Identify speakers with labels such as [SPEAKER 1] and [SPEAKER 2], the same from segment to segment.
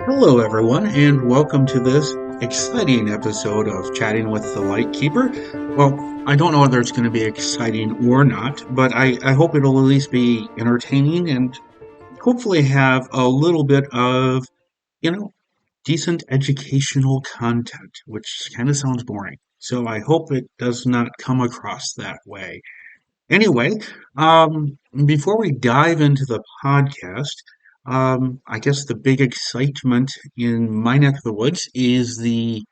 [SPEAKER 1] Hello, everyone, and welcome to this exciting episode of Chatting with the Lightkeeper. Well, I don't know whether it's going to be exciting or not, but I hope it'll at least be entertaining and hopefully have a little bit of, you know, decent educational content, which kind of sounds boring. So I hope it does not come across that way. Anyway, before we dive into the podcast, I guess the big excitement in my neck of the woods is the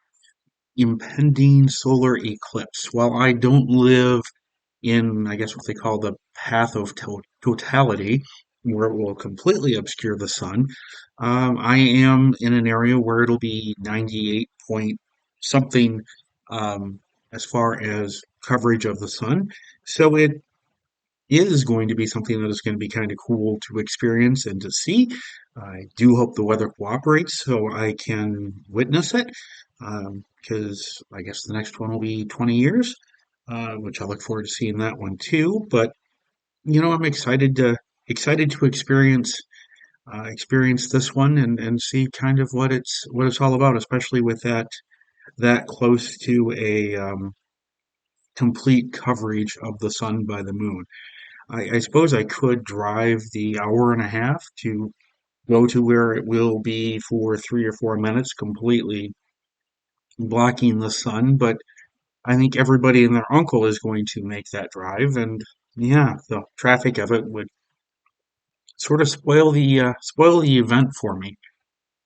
[SPEAKER 1] impending solar eclipse. While I don't live in, I guess, what they call the path of totality, where it will completely obscure the sun, I am in an area where it'll be 98 point something as far as coverage of the sun. So it is going to be something that is going to be kind of cool to experience and to see. I do hope the weather cooperates so I can witness it, because I guess the next one will be 20 years, which I look forward to seeing that one too. But I'm excited to experience this one and see kind of what it's all about, especially with that close to a complete coverage of the sun by the moon. I suppose I could drive the hour and a half to go to where it will be for 3 or 4 minutes, completely blocking the sun, but I think everybody and their uncle is going to make that drive, and yeah, the traffic of it would sort of spoil the event for me.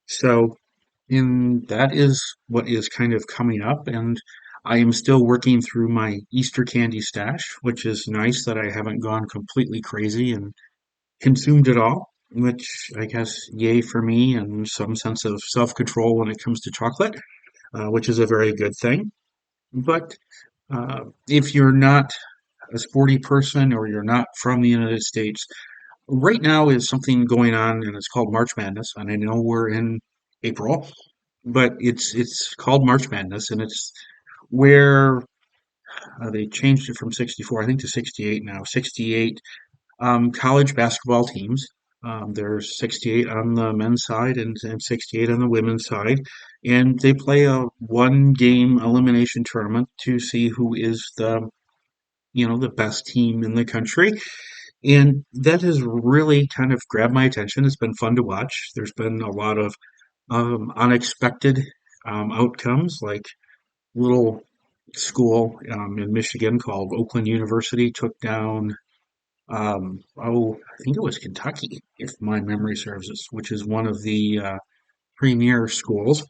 [SPEAKER 1] So, in that is what is kind of coming up, and I am still working through my Easter candy stash, which is nice that I haven't gone completely crazy and consumed it all, which I guess yay for me and some sense of self-control when it comes to chocolate, which is a very good thing. But if you're not a sporty person or you're not from the United States, right now is something going on and it's called March Madness. And I know we're in April, but it's called March Madness, and it's where they changed it from 64, I think, to 68 now. 68 college basketball teams. There's 68 on the men's side and 68 on the women's side, and they play a one-game elimination tournament to see who is the best team in the country. And that has really kind of grabbed my attention. It's been fun to watch. There's been a lot of unexpected outcomes, like little school in Michigan called Oakland University took down I think it was Kentucky, if my memory serves us, which is one of the premier schools.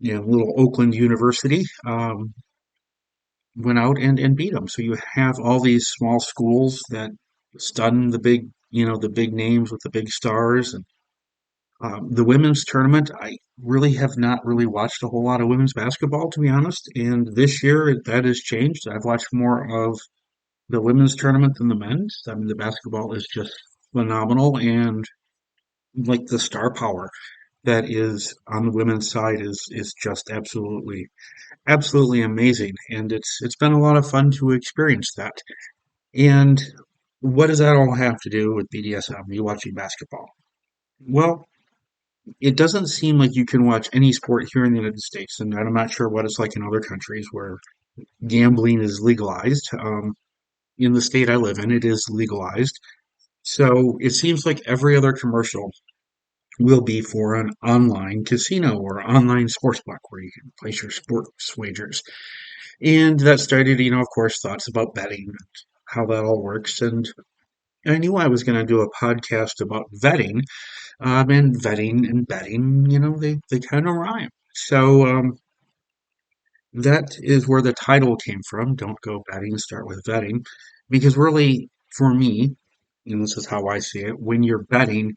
[SPEAKER 1] Little Oakland University went out and beat them. So you have all these small schools that stun the big names with the big stars. And the women's tournament, I really have not really watched a whole lot of women's basketball, to be honest. And this year that has changed. I've watched more of the women's tournament than the men's. I mean, the basketball is just phenomenal, and like the star power that is on the women's side is just absolutely amazing, and it's been a lot of fun to experience that. And what does that all have to do with BDSM? You watching basketball? Well, it doesn't seem like you can watch any sport here in the United States, and I'm not sure what it's like in other countries where gambling is legalized. In the state I live in, it is legalized. So it seems like every other commercial will be for an online casino or online sports book where you can place your sports wagers. And that started, of course, thoughts about betting and how that all works. And I knew I was going to do a podcast about vetting, and vetting and betting, they kind of rhyme. So that is where the title came from. Don't go betting, start with vetting. Because really, for me, and this is how I see it, when you're betting,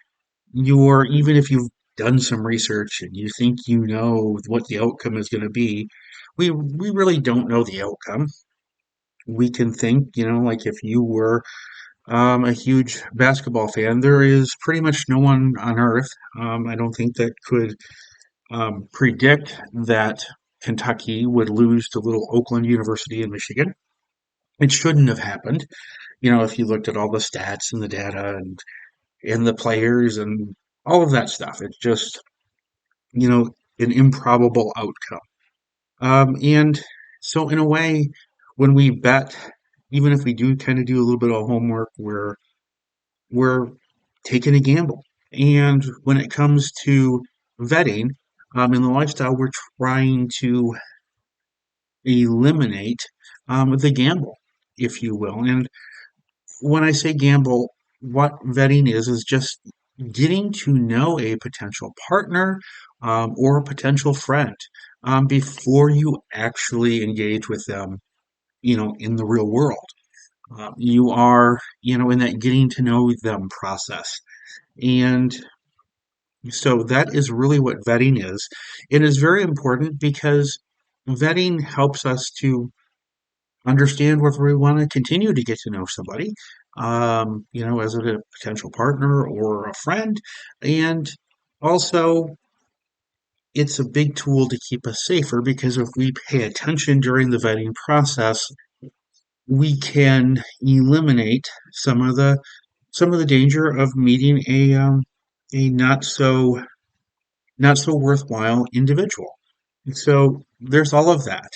[SPEAKER 1] even if you've done some research and you think you know what the outcome is going to be, we really don't know the outcome. We can think, like if you were a huge basketball fan, there is pretty much no one on earth, I don't think, that could predict that Kentucky would lose to little Oakland University in Michigan. It shouldn't have happened. If you looked at all the stats and the data and the players and all of that stuff, it's just you know, an improbable outcome. And so in a way, when we bet, even if we do kind of do a little bit of homework, we're taking a gamble. And when it comes to vetting, in the lifestyle, we're trying to eliminate the gamble, if you will. And when I say gamble, what vetting is just getting to know a potential partner or a potential friend before you actually engage with them, in the real world. You are, in that getting to know them process. And so that is really what vetting is. It is very important because vetting helps us to understand whether we want to continue to get to know somebody, as a potential partner or a friend. And also, it's a big tool to keep us safer because if we pay attention during the vetting process, we can eliminate some of the danger of meeting a not so worthwhile individual. So there's all of that.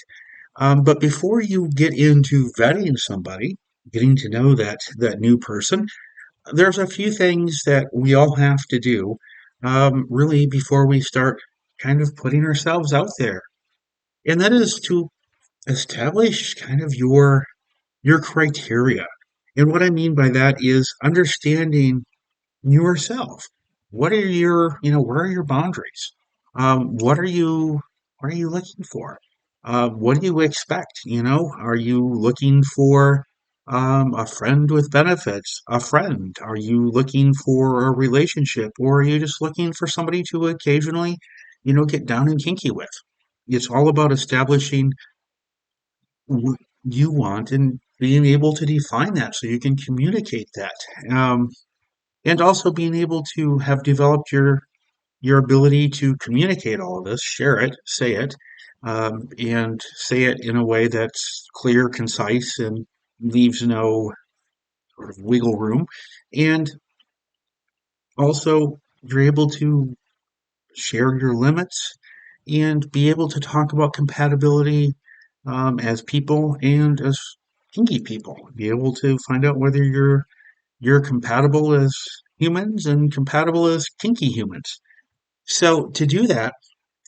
[SPEAKER 1] But before you get into vetting somebody, getting to know that new person, there's a few things that we all have to do, really, before we start kind of putting ourselves out there, and that is to establish kind of your criteria. And what I mean by that is understanding yourself. What are your boundaries? What are you looking for? What do you expect? Are you looking for a friend with benefits? A friend? Are you looking for a relationship, or are you just looking for somebody to occasionally, get down and kinky with? It's all about establishing what you want and being able to define that so you can communicate that. And also being able to have developed your ability to communicate all of this, share it, and say it in a way that's clear, concise, and leaves no sort of wiggle room. And also, you're able to share your limits and be able to talk about compatibility as people and as kinky people. Be able to find out whether you're compatible as humans and compatible as kinky humans. So to do that,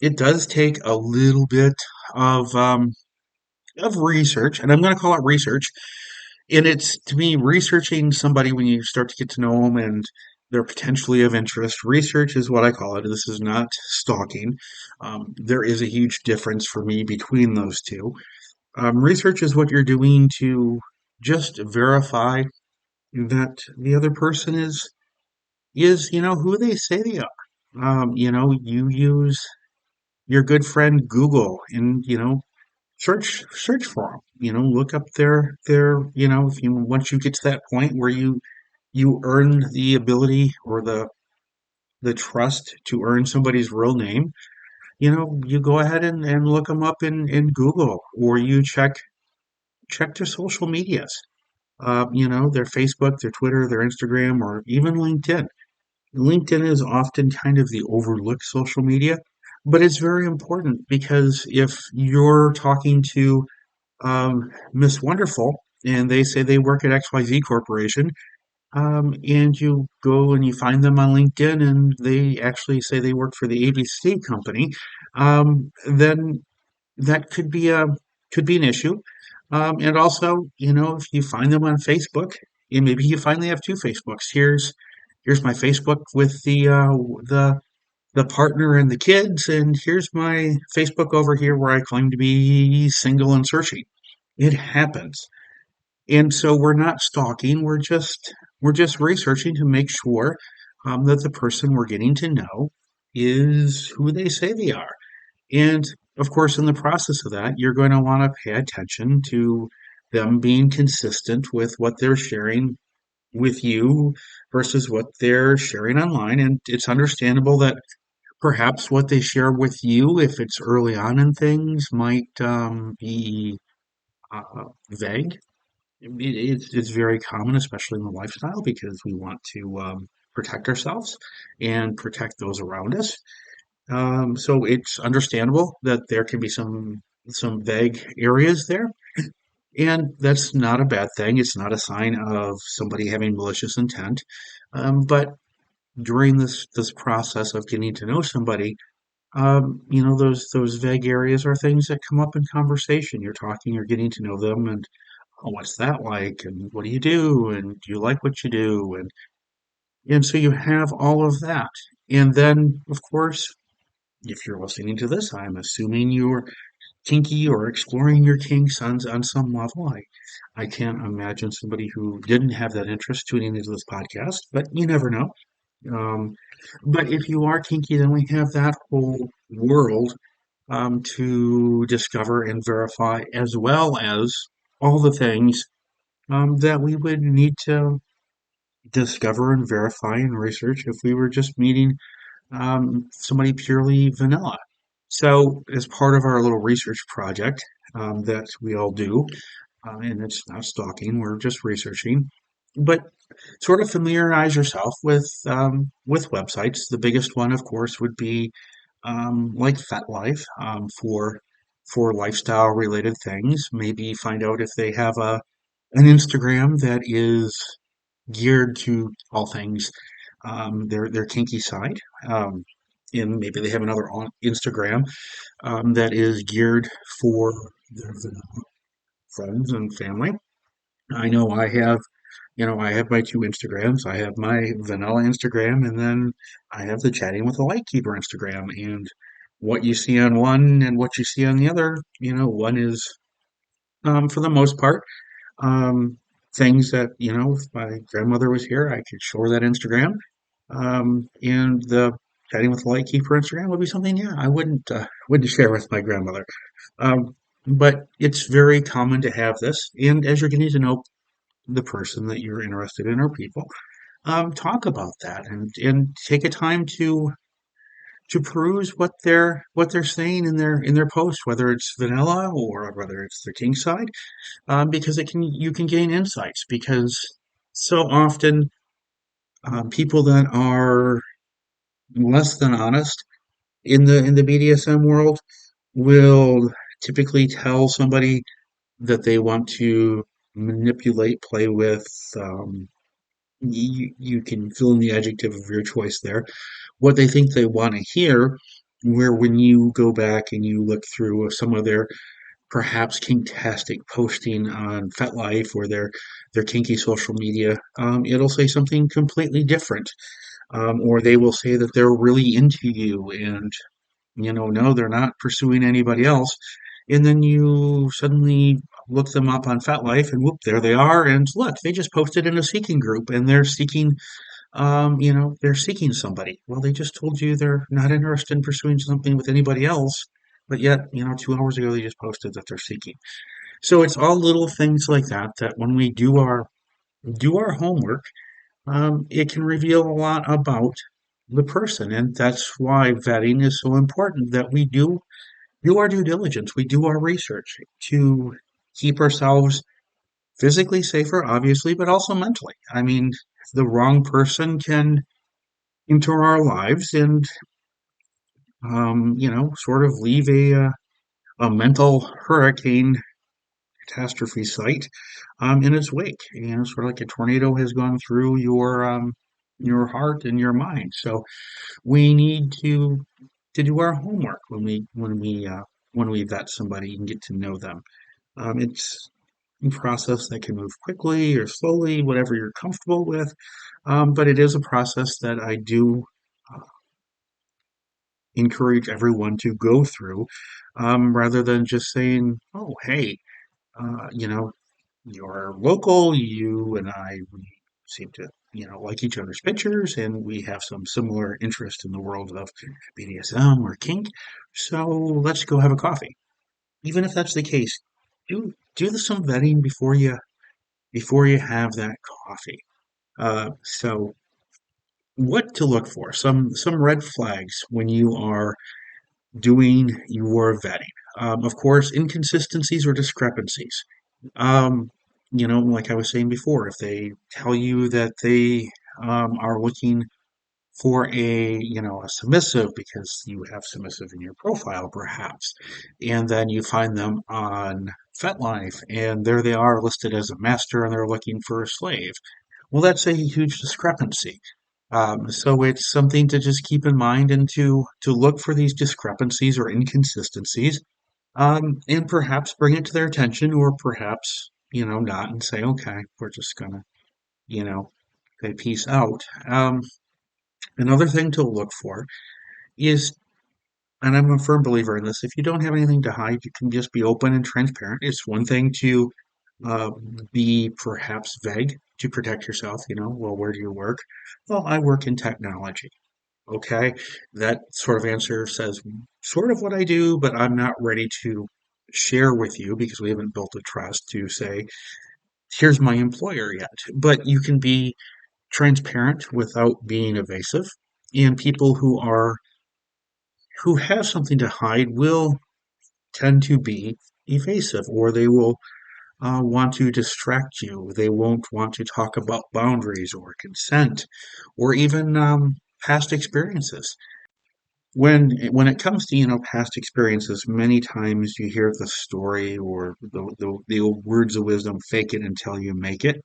[SPEAKER 1] it does take a little bit of um, of research, and I'm going to call it research. And it's to me researching somebody when you start to get to know them and they're potentially of interest. Research is what I call it. This is not stalking. There is a huge difference for me between those two. Research is what you're doing to just verify that the other person is who they say they are. You use your good friend Google and search for them. Look up their if you once you get to that point where you earn the ability or the trust to earn somebody's real name, you go ahead and look them up in Google, or you check their social medias. Their Facebook, their Twitter, their Instagram, or even LinkedIn. LinkedIn is often kind of the overlooked social media, but it's very important because if you're talking to Miss Wonderful and they say they work at XYZ Corporation, and you go and you find them on LinkedIn and they actually say they work for the ABC company, then that could be an issue. And also, if you find them on Facebook, and maybe you finally have two Facebooks. Here's my Facebook with the partner and the kids, and here's my Facebook over here where I claim to be single and searching. It happens. And so we're not stalking, we're just researching to make sure that the person we're getting to know is who they say they are. And of course, in the process of that, you're going to want to pay attention to them being consistent with what they're sharing with you versus what they're sharing online. And it's understandable that perhaps what they share with you, if it's early on in things, might be vague. It's very common, especially in the lifestyle, because we want to protect ourselves and protect those around us. So it's understandable that there can be some vague areas there, and that's not a bad thing. It's not a sign of somebody having malicious intent. But during this process of getting to know somebody, those vague areas are things that come up in conversation. You're talking, you're getting to know them, and oh, what's that like? And what do you do? And do you like what you do? And so you have all of that. And then, of course, if you're listening to this, I'm assuming you're kinky or exploring your kinks on some level. I can't imagine somebody who didn't have that interest tuning into this podcast, but you never know. Um, but if you are kinky, then we have that whole world to discover and verify, as well as all the things that we would need to discover and verify and research if we were just meeting somebody purely vanilla. So, as part of our little research project that we all do, and it's not stalking, we're just researching, but sort of familiarize yourself with websites. The biggest one, of course, would be like FetLife for lifestyle related things. Maybe find out if they have a an Instagram that is geared to all things their kinky side. Um, and maybe they have another on Instagram that is geared for their friends and family. I know I have my two Instagrams. I have my vanilla Instagram, and then I have the Chatting with the Lightkeeper Instagram. And what you see on one and what you see on the other, one is, for the most part, um, things that, if my grandmother was here, I could show her that Instagram. And the Chatting with the Lightkeeper Instagram would be something, yeah, I wouldn't share with my grandmother. Um, but it's very common to have this. And as you're getting to know the person that you're interested in or people, talk about that and take a time to peruse what they're saying in their post, whether it's vanilla or whether it's their king side, because it can you can gain insights because so often people that are less than honest in the BDSM world will typically tell somebody that they want to manipulate, play with. You can fill in the adjective of your choice there. What they think they want to hear, where when you go back and you look through some of their perhaps kinktastic posting on FetLife or their kinky social media, it'll say something completely different. Or they will say that they're really into you and no, they're not pursuing anybody else. And then you suddenly look them up on FetLife and whoop, there they are. And look, they just posted in a seeking group and they're seeking somebody. Well, they just told you they're not interested in pursuing something with anybody else. But yet, 2 hours ago, they just posted that they're seeking. So it's all little things like that that when we do our homework, it can reveal a lot about the person, and that's why vetting is so important. That we do our due diligence, we do our research to keep ourselves physically safer, obviously, but also mentally. I mean, the wrong person can enter our lives and sort of leave a mental hurricane catastrophe site in its wake. Sort of like a tornado has gone through your heart and your mind. So we need to do our homework when we vet somebody and get to know them. It's a process that can move quickly or slowly, whatever you're comfortable with. But it is a process that I do uh, encourage everyone to go through, rather than just saying, "Oh, hey, you know, you're local. You and I we seem to." Like each other's pictures, and we have some similar interest in the world of BDSM or kink. So let's go have a coffee. Even if that's the case, do some vetting before you have that coffee. So what to look for? Some red flags when you are doing your vetting. Of course, inconsistencies or discrepancies. Um, like I was saying before, if they tell you that they are looking for a submissive because you have submissive in your profile perhaps, and then you find them on FetLife and there they are listed as a master and they're looking for a slave. Well, that's a huge discrepancy. So it's something to just keep in mind and to look for these discrepancies or inconsistencies, and perhaps bring it to their attention, or perhaps not, and say, okay, we're just gonna you know say peace out. Another thing to look for is, and I'm a firm believer in this, if you don't have anything to hide, you can just be open and transparent. It's one thing to uh, be perhaps vague to protect yourself. Well, where do you work? Well, I work in technology. Okay, that sort of answer says sort of what I do, but I'm not ready to share with you because we haven't built a trust to say, here's my employer yet. But you can be transparent without being evasive. And people who have something to hide will tend to be evasive, or they will want to distract you. They won't want to talk about boundaries or consent or even past experiences. When it comes to past experiences, many times you hear the story or the old words of wisdom, fake it until you make it.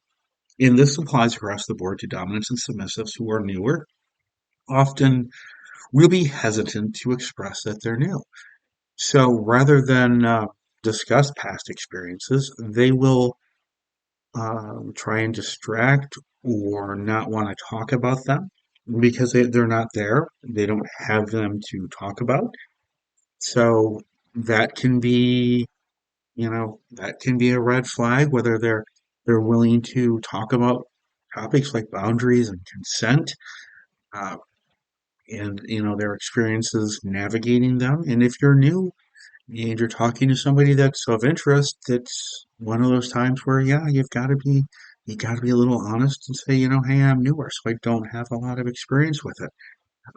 [SPEAKER 1] And this applies across the board to dominants and submissives who are newer, often will be hesitant to express that they're new. So rather than discuss past experiences, they will try and distract or not want to talk about them because they're not there. They don't have them to talk about. So that can be, that can be a red flag, whether they're willing to talk about topics like boundaries and consent, uh, and their experiences navigating them. And if you're new and you're talking to somebody that's of interest, it's one of those times where, yeah, you got to be a little honest and say, hey, I'm newer, so I don't have a lot of experience with it.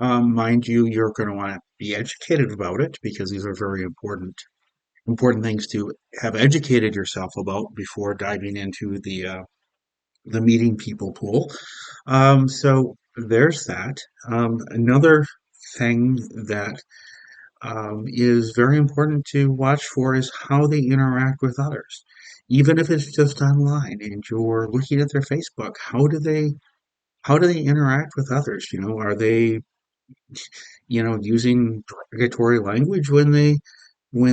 [SPEAKER 1] Mind you, you're going to want to be educated about it because these are very important things to have educated yourself about before diving into the meeting people pool. So there's that. Another thing that is very important to watch for is how they interact with others. Even if it's just online and you're looking at their Facebook, how do they interact with others? Are they using derogatory language when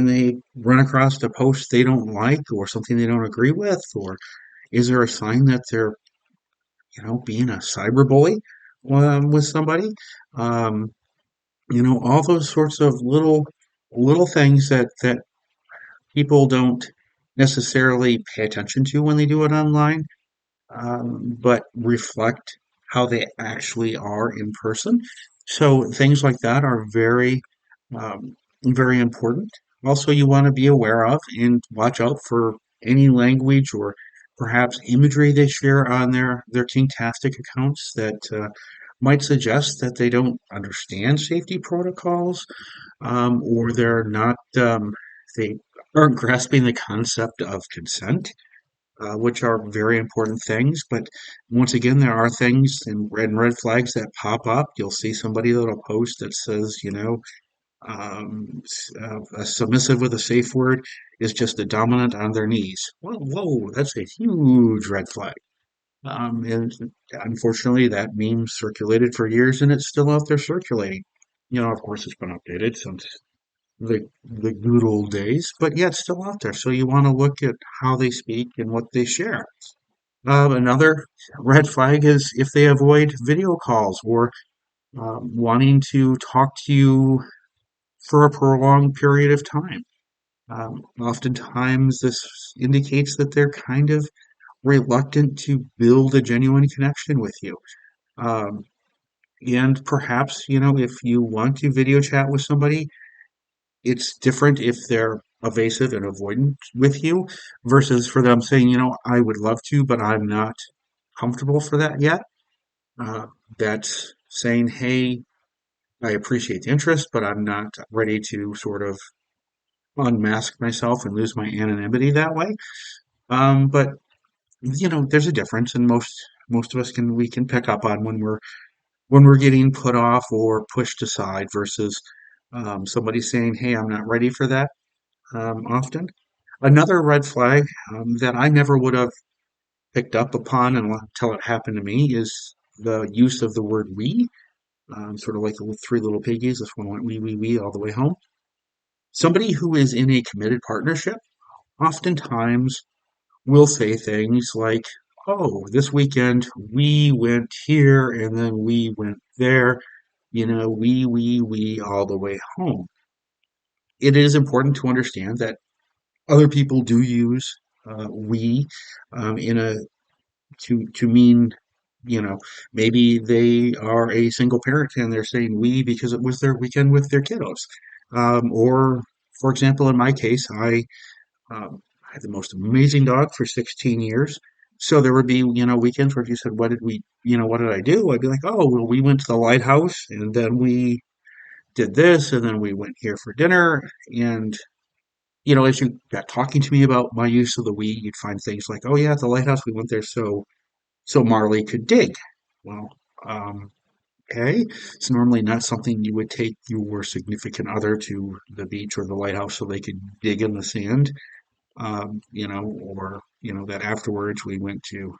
[SPEAKER 1] they run across a post they don't like or something they don't agree with, or is there a sign that they're being a cyberbully with somebody? Um, all those sorts of little things that people don't necessarily pay attention to when they do it online, but reflect how they actually are in person. So things like that are um, very important. Also, you want to be aware of and watch out for any language or perhaps imagery they share on their Kingtastic accounts that might suggest that they don't understand safety protocols, or they aren't grasping the concept of consent, which are very important things. But once again, there are things and red flags that pop up. You'll see somebody that'll post that says, a submissive with a safe word is just a dominant on their knees. Whoa, whoa, that's a huge red flag. And unfortunately, that meme circulated for years and it's still out there circulating. Of course, it's been updated since the good old days, but yeah, it's still out there. So you want to look at how they speak and what they share. Another red flag is if they avoid video calls or wanting to talk to you for a prolonged period of time. Oftentimes, this indicates that they're kind of reluctant to build a genuine connection with you. Um, and perhaps, if you want to video chat with somebody, it's different if they're evasive and avoidant with you versus for them saying, I would love to, but I'm not comfortable for that yet. Uh, that's saying, hey, I appreciate the interest, but I'm not ready to sort of unmask myself and lose my anonymity that way. But there's a difference, and most of us can we can pick up on when we're when we're getting put off or pushed aside versus somebody saying, "Hey, I'm not ready for that." Often, another red flag that I never would have picked up upon until it happened to me is the use of the word "we." Sort of like the three little piggies. This one went wee all the way home. Somebody who is in a committed partnership oftentimes will say things like, "Oh, this weekend we went here and then we went there, we all the way home." It is important to understand that other people do use we in a to mean, you know, maybe they are a single parent and they're saying we because it was their weekend with their kiddos. Or, for example, in my case, I had the most amazing dog for 16 years. So there would be, weekends where if you said, what did I do? I'd be like, oh, well, we went to the lighthouse and then we did this and then we went here for dinner. And, as you got talking to me about my use of the we, you'd find things like, oh, yeah, at the lighthouse, we went there so Marley could dig. Well, um, okay, it's normally not something you would take your significant other to the beach or the lighthouse so they could dig in the sand. Or that afterwards we went to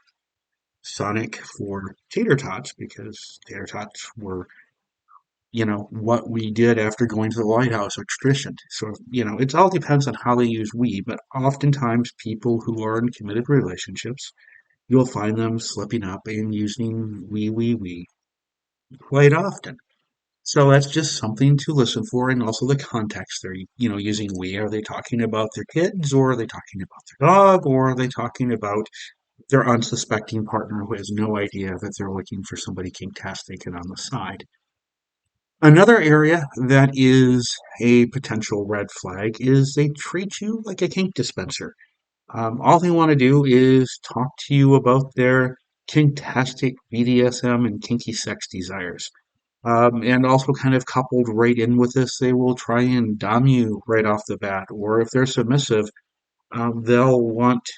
[SPEAKER 1] Sonic for tater tots because tater tots were, what we did after going to the lighthouse, a tradition. So, it all depends on how they use we, but oftentimes people who are in committed relationships, you'll find them slipping up and using we quite often. So that's just something to listen for, and also the context they're, using we. Are they talking about their kids, or are they talking about their dog, or are they talking about their unsuspecting partner who has no idea that they're looking for somebody kinktastic and on the side? Another area that is a potential red flag is they treat you like a kink dispenser. All they want to do is talk to you about their kinktastic BDSM and kinky sex desires. And also kind of coupled right in with this, they will try and dom you right off the bat. Or if they're submissive, they'll want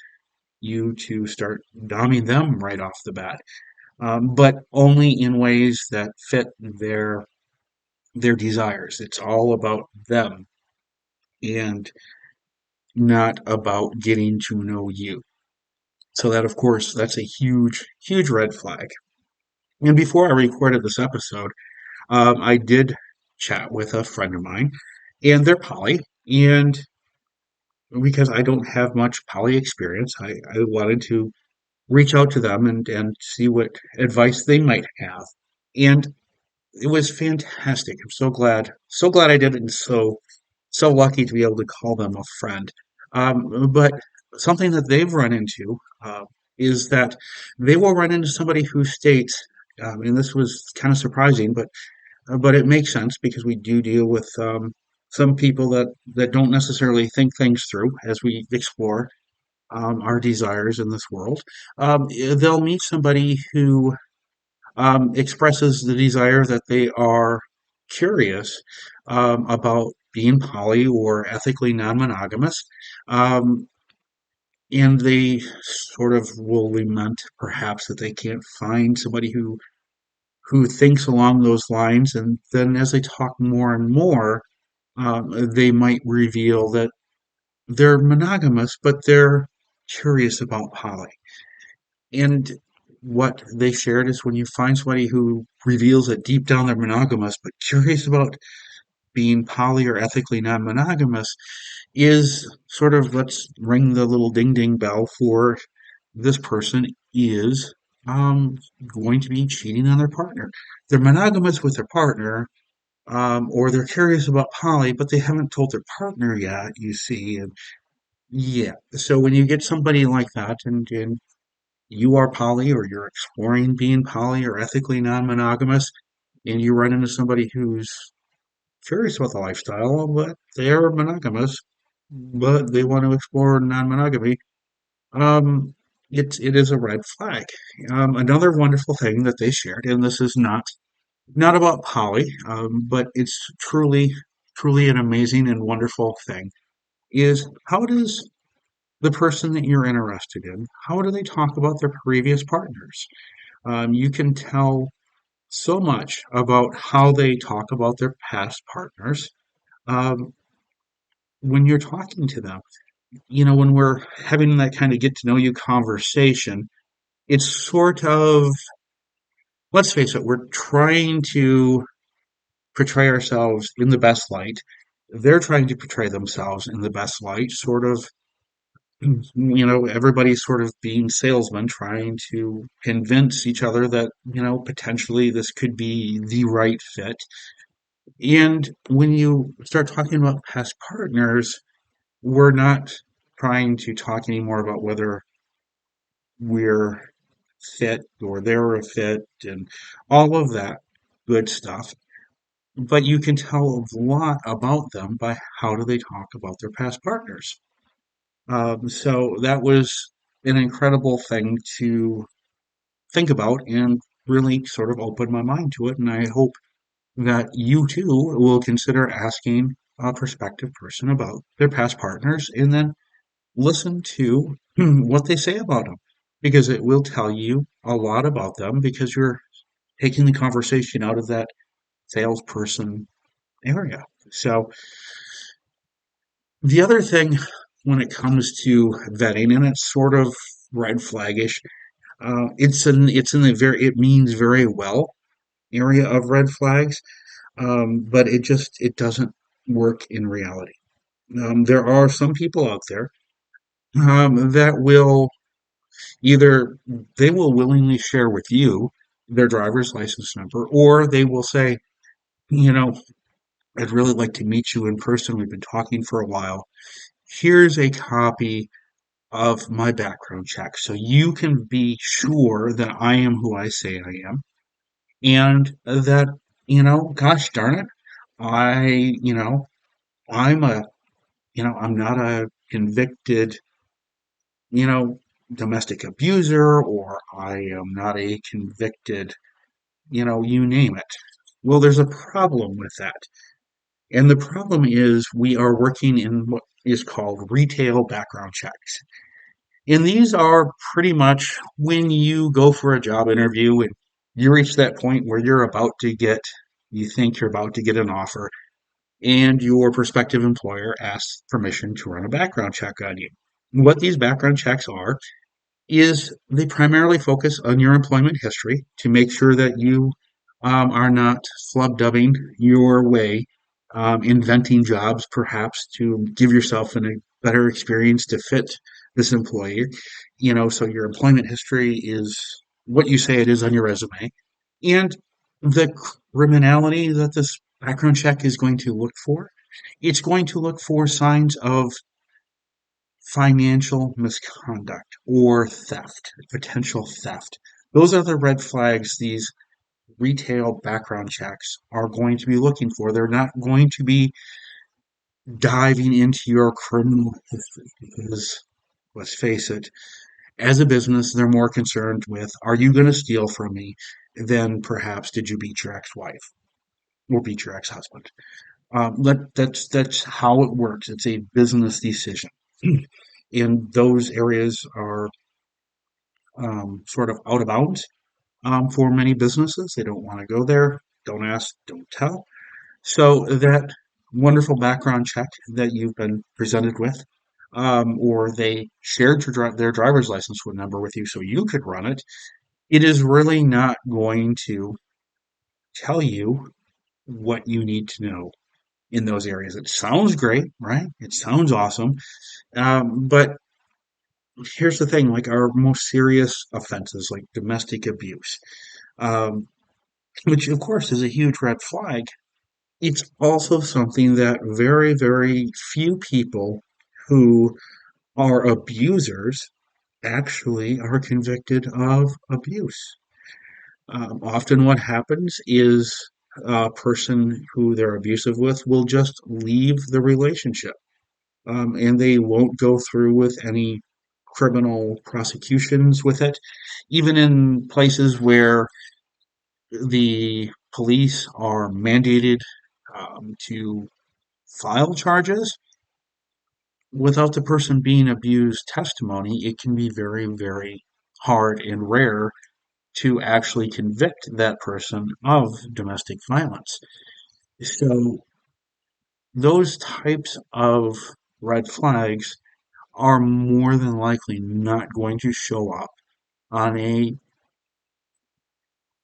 [SPEAKER 1] you to start doming them right off the bat. But only in ways that fit their desires. It's all about them and not about getting to know you. So that, of course, that's a huge, huge red flag. And before I recorded this episode, I did chat with a friend of mine, and they're poly. And because I don't have much poly experience, I wanted to reach out to them and see what advice they might have. And it was fantastic. I'm so glad I did it, and so lucky to be able to call them a friend. But something that they've run into is that they will run into somebody who states, and this was kind of surprising, but it makes sense because we do deal with some people that don't necessarily think things through as we explore our desires in this world. They'll meet somebody who expresses the desire that they are curious about being poly or ethically non-monogamous, um, and they sort of will lament perhaps that they can't find somebody who thinks along those lines, and then as they talk more and more, they might reveal that they're monogamous, but they're curious about poly. And what they shared is when you find somebody who reveals that deep down they're monogamous, but curious about being poly or ethically non-monogamous, is sort of let's ring the little ding ding bell for this person is um, going to be cheating on their partner. They're monogamous with their partner, or they're curious about poly, but they haven't told their partner yet, you see. And yeah, so when you get somebody like that, and you are poly, or you're exploring being poly or ethically non-monogamous, and you run into somebody who's curious about the lifestyle, but they're monogamous, but they want to explore non-monogamy, um, it is a red flag. Another wonderful thing that they shared, and this is not about poly, but it's truly an amazing and wonderful thing, is how does the person that you're interested in, how do they talk about their previous partners? You can tell so much about how they talk about their past partners um, when you're talking to them. When we're having that kind of get to know you conversation, it's sort of, let's face it, we're trying to portray ourselves in the best light. They're trying to portray themselves in the best light, sort of, everybody's sort of being salesmen, trying to convince each other that, potentially this could be the right fit. And when you start talking about past partners, we're not trying to talk anymore about whether we're fit or they're a fit and all of that good stuff. But you can tell a lot about them by how do they talk about their past partners. So that was an incredible thing to think about and really sort of open my mind to it. And I hope that you too will consider asking a prospective person about their past partners and then listen to what they say about them because it will tell you a lot about them because you're taking the conversation out of that salesperson area. So the other thing when it comes to vetting, and it's sort of red flaggish, it's in the very it means very well area of red flags, but it doesn't work in reality. There are some people out there that will either they will willingly share with you their driver's license number, or they will say, you know, I'd really like to meet you in person. We've been talking for a while. Here's a copy of my background check so you can be sure that I am who I say I am and that, gosh darn it, I, I'm a, I'm not a convicted, you know, domestic abuser or I am not a convicted, you name it. Well, there's a problem with that. And the problem is we are working in what is called retail background checks. And these are pretty much when you go for a job interview and you reach that point where you think you're about to get an offer, and your prospective employer asks permission to run a background check on you. What these background checks are is they primarily focus on your employment history to make sure that you are not flub-dubbing your way, inventing jobs perhaps to give yourself a better experience to fit this employee. So your employment history is what you say it is on your resume. And the criminality that this background check is going to look for, it's going to look for signs of financial misconduct or theft, potential theft. Those are the red flags these retail background checks are going to be looking for. They're not going to be diving into your criminal history because, let's face it, as a business, they're more concerned with are you going to steal from me than perhaps did you beat your ex wife or beat your ex husband. That's how it works. It's a business decision. And those areas are sort of out of bounds for many businesses. They don't want to go there. Don't ask, don't tell. So that wonderful background check that you've been presented with, or they shared their driver's license number with you so you could run it, it is really not going to tell you what you need to know in those areas. It sounds great, right? It sounds awesome. But here's the thing, like our most serious offenses, like domestic abuse, um, which of course is a huge red flag. It's also something that very, very few people who are abusers actually are convicted of abuse. Often, what happens is a person who they're abusive with will just leave the relationship and they won't go through with any criminal prosecutions with it, even in places where the police are mandated to file charges. Without the person being abused testimony, it can be very, very hard and rare to actually convict that person of domestic violence. So those types of red flags are more than likely not going to show up on a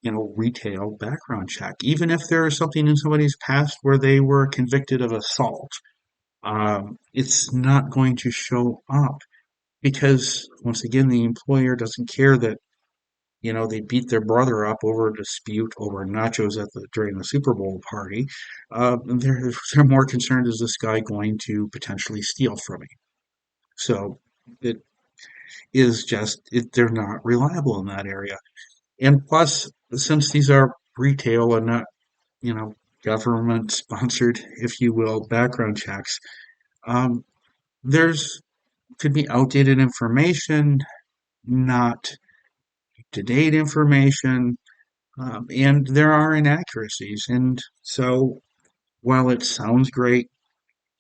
[SPEAKER 1] retail background check, even if there is something in somebody's past where they were convicted of assault. It's not going to show up because once again, the employer doesn't care that they beat their brother up over a dispute over nachos during the Super Bowl party. They're more concerned, is this guy going to potentially steal from me? So it is just they're not reliable in that area. And plus, since these are retail and not you know government sponsored, if you will, background checks, um, there's could be outdated information, not to date information, and there are inaccuracies. And so, while it sounds great,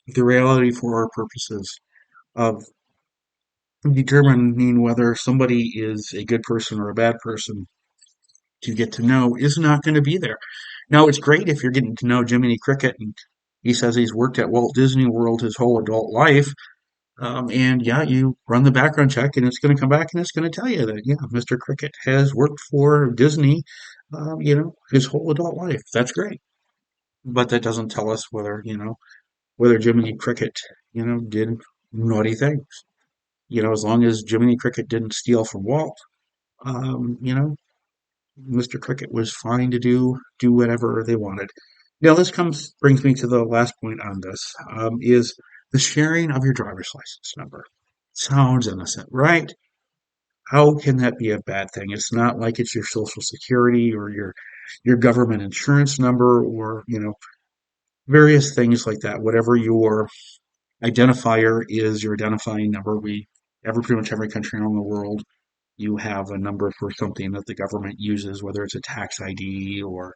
[SPEAKER 1] the reality for our purposes of determining whether somebody is a good person or a bad person to get to know is not going to be there. Now, it's great if you're getting to know Jiminy Cricket and he says he's worked at Walt Disney World his whole adult life. And yeah, you run the background check and it's going to come back and it's going to tell you that, yeah, Mr. Cricket has worked for Disney, his whole adult life. That's great. But that doesn't tell us whether Jiminy Cricket, did naughty things. As long as Jiminy Cricket didn't steal from Walt, um, you know, Mr. Cricket was fine to do whatever they wanted. Now, this brings me to the last point on this, is the sharing of your driver's license number. Sounds innocent, right? How can that be a bad thing? It's not like it's your social security or your government insurance number or, various things like that. Whatever your identifier is, your identifying number. Pretty much every country around the world, you have a number for something that the government uses, whether it's a tax ID or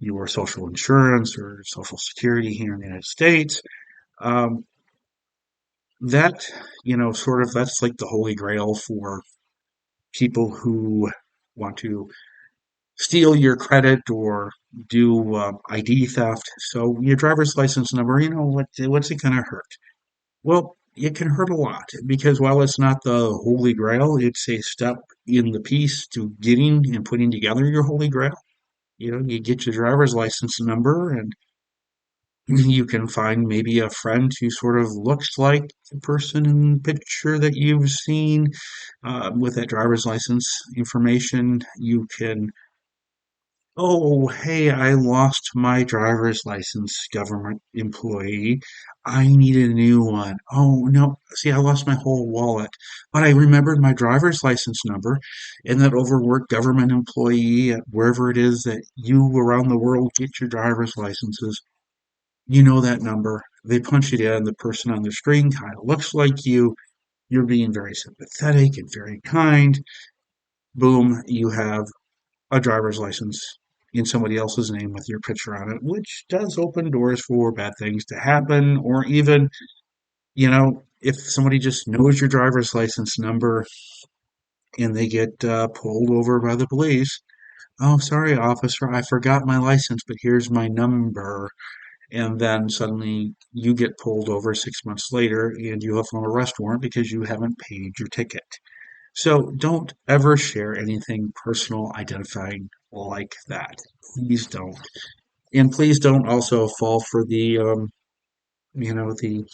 [SPEAKER 1] your social insurance or social security here in the United States. Um, that, sort of, that's like the holy grail for people who want to steal your credit or do ID theft. So your driver's license number, what's it going to hurt? Well, it can hurt a lot because while it's not the holy grail, it's a step in the piece to getting and putting together your holy grail. You get your driver's license number and you can find maybe a friend who sort of looks like the person in the picture that you've seen with that driver's license information. You can, oh, hey, I lost my driver's license, government employee. I need a new one. Oh, no, see, I lost my whole wallet, but I remembered my driver's license number. And that overworked government employee at wherever it is that you around the world get your driver's licenses, that number. They punch it in. The person on the screen kind of looks like you. You're being very sympathetic and very kind. Boom, you have a driver's license in somebody else's name with your picture on it, which does open doors for bad things to happen. Or even, if somebody just knows your driver's license number and they get pulled over by the police. Oh, sorry, officer, I forgot my license, but here's my number. And then suddenly you get pulled over 6 months later and you have an arrest warrant because you haven't paid your ticket. So don't ever share anything personal identifying like that. Please don't. And please don't also fall for the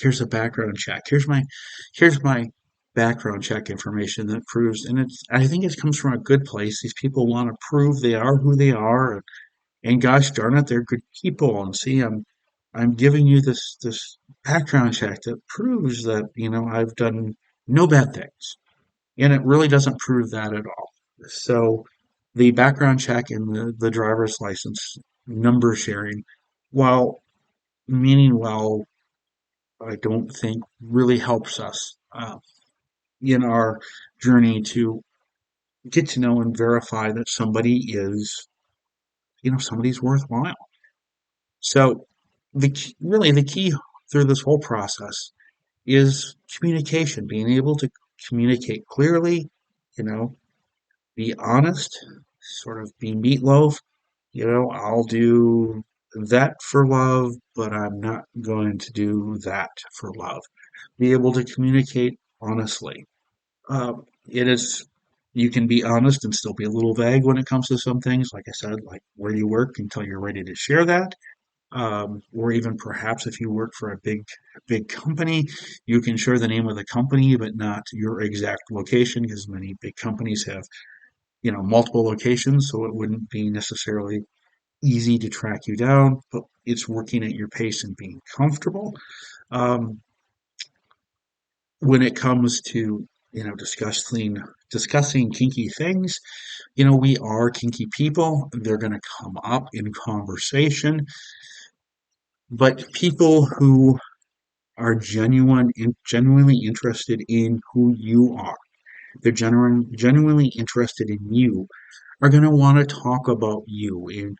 [SPEAKER 1] here's a background check. Here's my background check information that proves, and I think it comes from a good place. These people want to prove they are who they are, and gosh darn it, they're good people. And see, I'm giving you this background check that proves that I've done no bad things, and it really doesn't prove that at all. So the background check and the driver's license number sharing, while meaning well, I don't think really helps us in our journey to get to know and verify that somebody's worthwhile. So really the key through this whole process is communication, being able to communicate clearly, you know, be honest, sort of be meatloaf. I'll do that for love, but I'm not going to do that for love. Be able to communicate honestly. It is, you can be honest and still be a little vague when it comes to some things. Like I said, like where you work until you're ready to share that. Or even perhaps if you work for a big company, you can share the name of the company, but not your exact location, because many big companies have, multiple locations, so it wouldn't be necessarily easy to track you down, but it's working at your pace and being comfortable. Um, when it comes to, discussing kinky things, we are kinky people. They're going to come up in conversation, but people who are genuinely interested in who you are, they're genuinely interested in you, are going to want to talk about you. And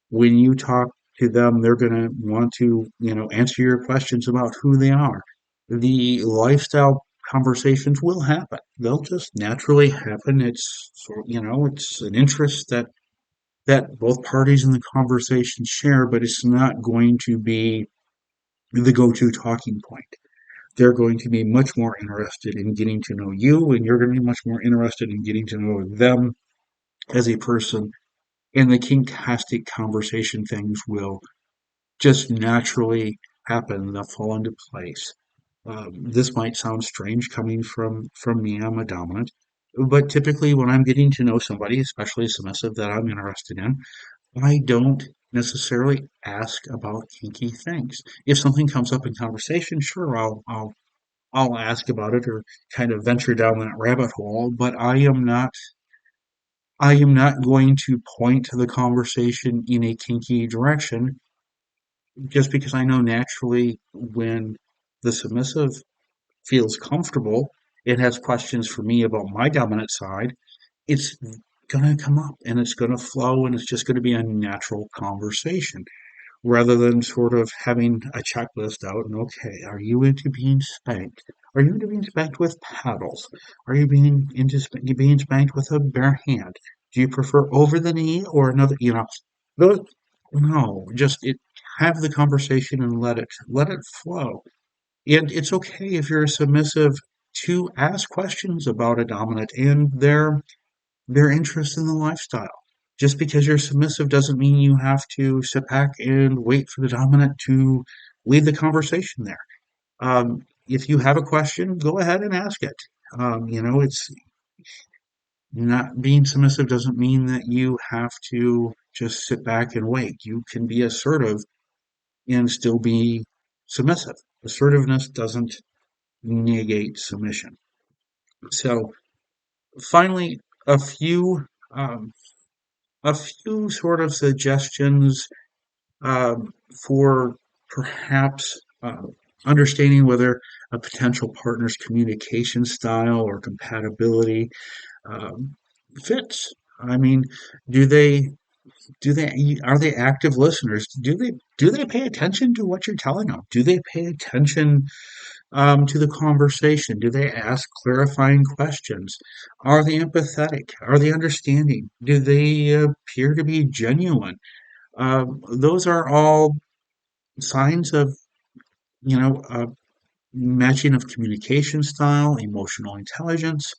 [SPEAKER 1] when you talk to them, they're going to want to, answer your questions about who they are. The lifestyle conversations will happen. They'll just naturally happen. It's an interest that both parties in the conversation share, but it's not going to be the go-to talking point. They're going to be much more interested in getting to know you, and you're going to be much more interested in getting to know them as a person. And the kinktastic conversation things will just naturally happen. They'll fall into place. This might sound strange coming from me. I'm a dominant, but typically when I'm getting to know somebody, especially a submissive that I'm interested in, I don't necessarily ask about kinky things. If something comes up in conversation, sure, I'll ask about it or kind of venture down that rabbit hole, but I am not going to point the conversation in a kinky direction, just because I know naturally when the submissive feels comfortable and has questions for me about my dominant side, it's gonna come up and it's gonna flow and it's just gonna be a natural conversation, rather than sort of having a checklist out and, okay, are you into being spanked? Are you into being spanked with paddles? Are you being spanked with a bare hand? Do you prefer over the knee or another? Those, no, just have the conversation and let it flow. And it's okay if you're a submissive to ask questions about a dominant and their interest in the lifestyle. Just because you're submissive doesn't mean you have to sit back and wait for the dominant to lead the conversation there. If you have a question, go ahead and ask it. It's not being submissive doesn't mean that you have to just sit back and wait. You can be assertive and still be submissive. Assertiveness doesn't negate submission. So finally, a few um, a few sort of suggestions um, for perhaps understanding whether a potential partner's communication style or compatibility um, fits. I mean, do they are they active listeners? Do they pay attention to what you're telling them? Do they pay attention to the conversation? Do they ask clarifying questions? Are they empathetic? Are they understanding? Do they appear to be genuine? Those are all signs of, matching of communication style, emotional intelligence.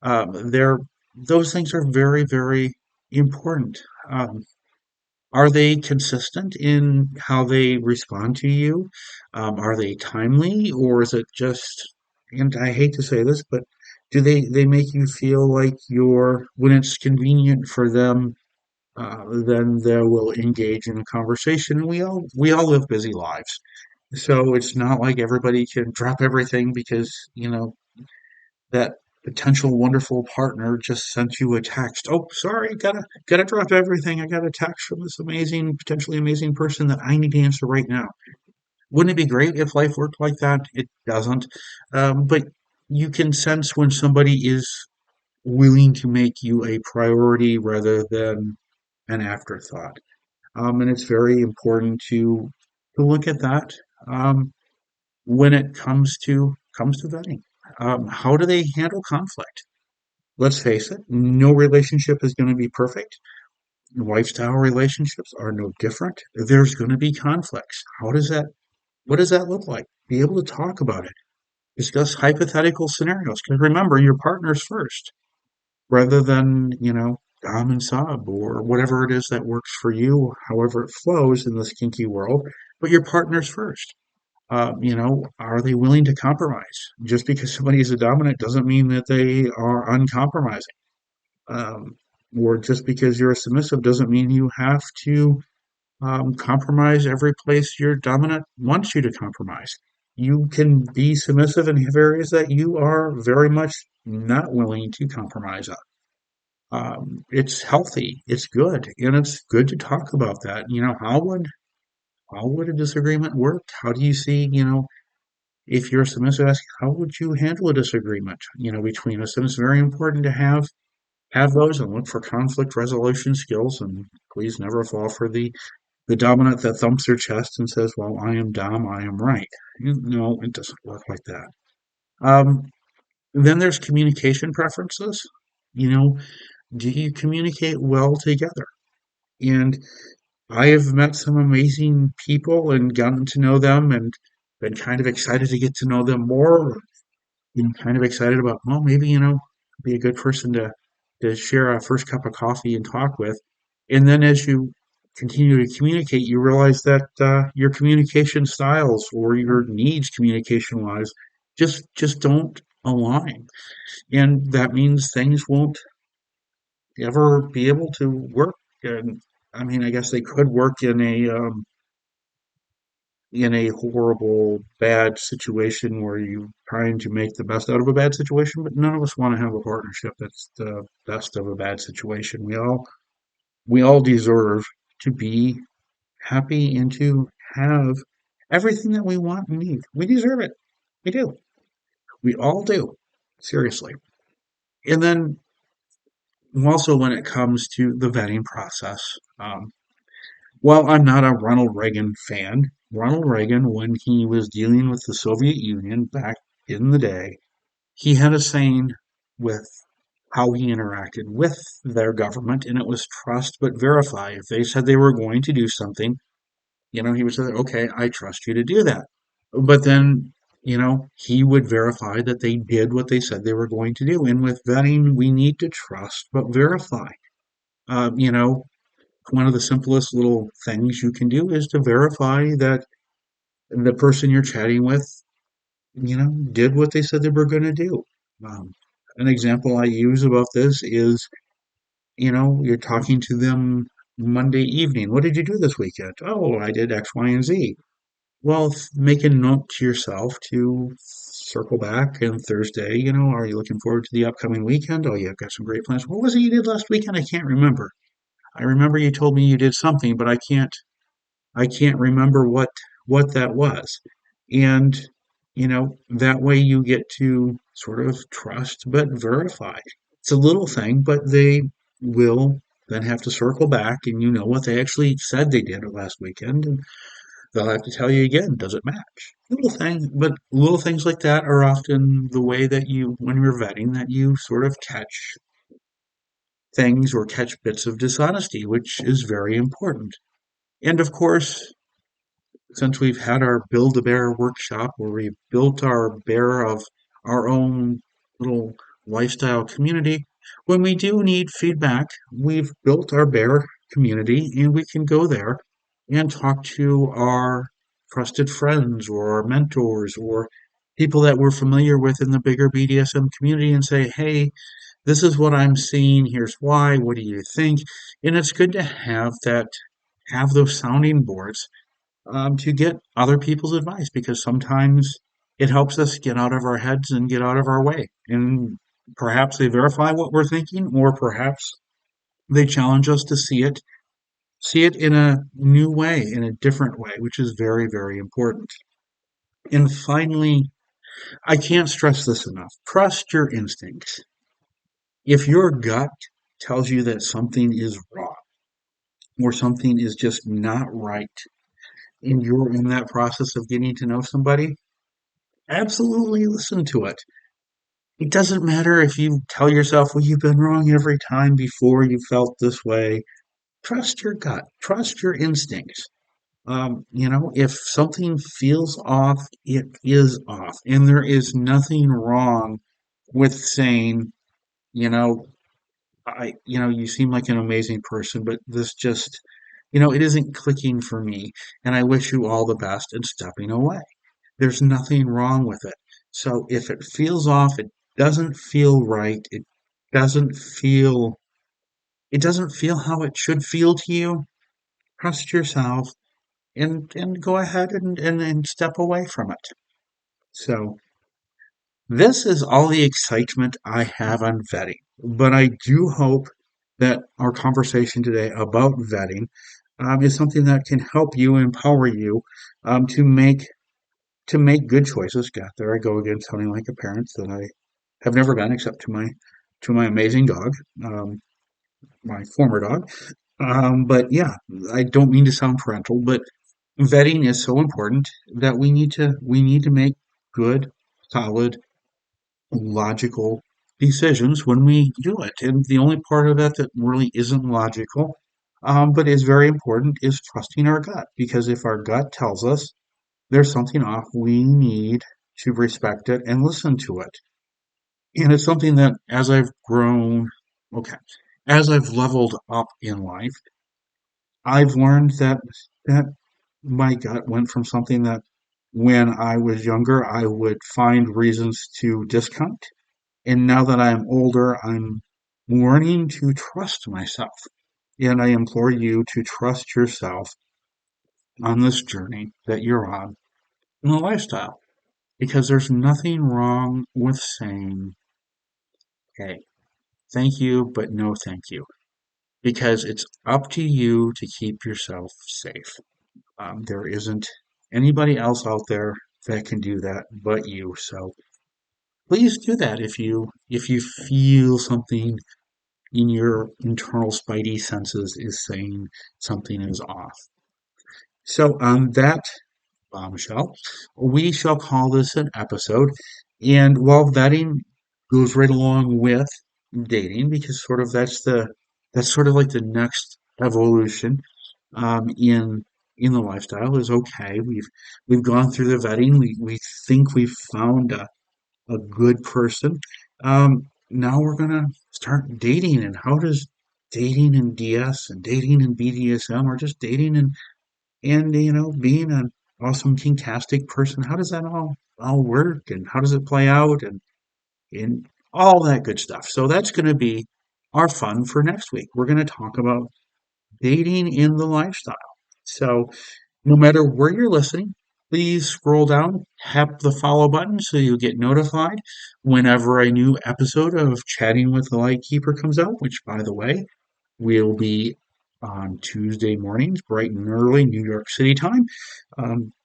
[SPEAKER 1] They're those things are very, very important. Um, are they consistent in how they respond to you? Are they timely, or is it just? And I hate to say this, but do they make you feel like when it's convenient for them, then they will engage in a conversation. And we all live busy lives, so it's not like everybody can drop everything because that potential wonderful partner just sent you a text. Oh, sorry, gotta drop everything. I got a text from this amazing, potentially amazing person that I need to answer right now. Wouldn't it be great if life worked like that? It doesn't. But you can sense when somebody is willing to make you a priority rather than an afterthought. And it's very important to look at that when it comes to vetting. How do they handle conflict? let's face it, no relationship is going to be perfect. Lifestyle relationships are no different. There's going to be conflicts. What does that look like? Be able to talk about it. Discuss hypothetical scenarios. Because remember, your partner's first, rather than, dom and sub or whatever it is that works for you, however it flows in this kinky world. But your partner's first. Are they willing to compromise? Just because somebody is a dominant doesn't mean that they are uncompromising. Um, or just because you're a submissive doesn't mean you have to compromise every place your dominant wants you to compromise. You can be submissive and have areas that you are very much not willing to compromise on. It's healthy, it's good, and it's good to talk about that. How would a disagreement work? How do you see, if you're submissive, ask how would you handle a disagreement, between us? And it's very important to have those and look for conflict resolution skills. And please never fall for the dominant that thumps their chest and says, "Well, I am dom, I am right." No, it doesn't work like that. Um, then there's communication preferences. You know, do you communicate well together? And I have met some amazing people and gotten to know them and been kind of excited to get to know them more. Kind of excited about, well, maybe, be a good person to share a first cup of coffee and talk with. And then as you continue to communicate, you realize that your communication styles or your needs communication wise just don't align. And that means things won't ever be able to work. And I mean, I guess they could work in a horrible, bad situation where you're trying to make the best out of a bad situation, but none of us want to have a partnership that's the best of a bad situation. We all deserve to be happy and to have everything that we want and need. We deserve it. We do. We all do. Seriously. And then also when it comes to the vetting process, while I'm not a Ronald Reagan fan, Ronald Reagan, when he was dealing with the Soviet Union back in the day, he had a saying with how he interacted with their government, and it was trust but verify. If they said they were going to do something, he would say, okay, I trust you to do that. But then, he would verify that they did what they said they were going to do. And with vetting, we need to trust but verify. Uh, you know, one of the simplest little things you can do is to verify that the person you're chatting with, did what they said they were going to do. Um, an example I use about this is, you're talking to them Monday evening. What did you do this weekend? Oh, I did X, Y, and Z. Well, make a note to yourself to circle back and Thursday, are you looking forward to the upcoming weekend? Oh, yeah, I've got some great plans. What was it you did last weekend? I can't remember. I remember you told me you did something, but I can't remember what that was. And that way you get to sort of trust but verify. It's a little thing, but they will then have to circle back and you know what they actually said they did last weekend, and they'll have to tell you again, does it match? Little things, but little things like that are often the way that you, when you're vetting, that you sort of catch things or catch bits of dishonesty, which is very important. And of course, since we've had our Build a Bear workshop where we built our bear of our own little lifestyle community, when we do need feedback, we've built our bear community and we can go there and talk to our trusted friends or our mentors or people that we're familiar with in the bigger BDSM community and say, hey, this is what I'm seeing. Here's why. What do you think? And it's good to have those sounding boards to get other people's advice because sometimes it helps us get out of our heads and get out of our way. And perhaps they verify what we're thinking, or perhaps they challenge us to see it in a new way, in a different way, which is very, very important. And finally, I can't stress this enough. Trust your instincts. If your gut tells you that something is wrong or something is just not right, and you're in that process of getting to know somebody, absolutely listen to it. It doesn't matter if you tell yourself, well, you've been wrong every time before you felt this way. Trust your gut, trust your instincts. If something feels off, it is off. And there is nothing wrong with saying, you know, you seem like an amazing person, but this just, it isn't clicking for me. And I wish you all the best and stepping away. There's nothing wrong with it. So if it feels off, it doesn't feel right, doesn't feel, it doesn't feel how it should feel to you, trust yourself and go ahead and step away from it. So this is all the excitement I have on vetting, but I do hope that our conversation today about vetting is something that can help you, empower you to make good choices. God, there I go again, sounding like a parent that I have never been, except to my amazing dog, um, my former dog. But yeah, I don't mean to sound parental, but vetting is so important that we need to make good, solid, logical decisions when we do it. And the only part of that that really isn't logical, but is very important, is trusting our gut. Because if our gut tells us there's something off, we need to respect it and listen to it. And it's something that as I've grown, okay, as I've leveled up in life, I've learned that my gut went from something that when I was younger I would find reasons to discount. And now that I'm older, I'm learning to trust myself. And I implore you to trust yourself on this journey that you're on in the lifestyle. Because there's nothing wrong with saying, hey, thank you, but no thank you. Because it's up to you to keep yourself safe. There isn't anybody else out there that can do that but you. So please do that if you feel something in your internal spidey senses is saying something is off. So on that bombshell, we shall call this an episode. And while vetting goes right along with dating, because sort of that's sort of like the next evolution in the lifestyle is okay. We've gone through the vetting. We think we've found a good person. Now we're gonna start dating, and how does dating in DS and dating in BDSM, or just dating and being an awesome kinktastic person, how does that all work, and how does it play out, and all that good stuff. So that's gonna be our fun for next week. We're gonna talk about dating in the lifestyle. So no matter where you're listening, please scroll down, tap the follow button so you get notified whenever a new episode of Chatting with the Lightkeeper comes out, which, by the way, will be on Tuesday mornings, bright and early, New York City time,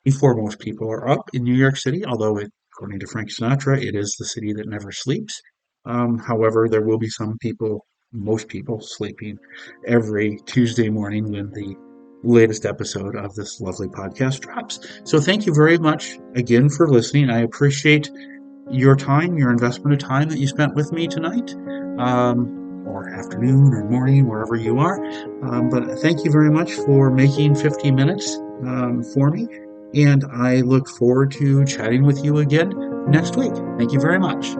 [SPEAKER 1] before most people are up in New York City, although, according to Frank Sinatra, it is the city that never sleeps. However, there will be some people, most people, sleeping every Tuesday morning when the latest episode of this lovely podcast drops. So thank you very much again for listening. I appreciate your time, your investment of time that you spent with me tonight, or afternoon or morning, wherever you are. But thank you very much for making 50 minutes for me. And I look forward to chatting with you again next week. Thank you very much.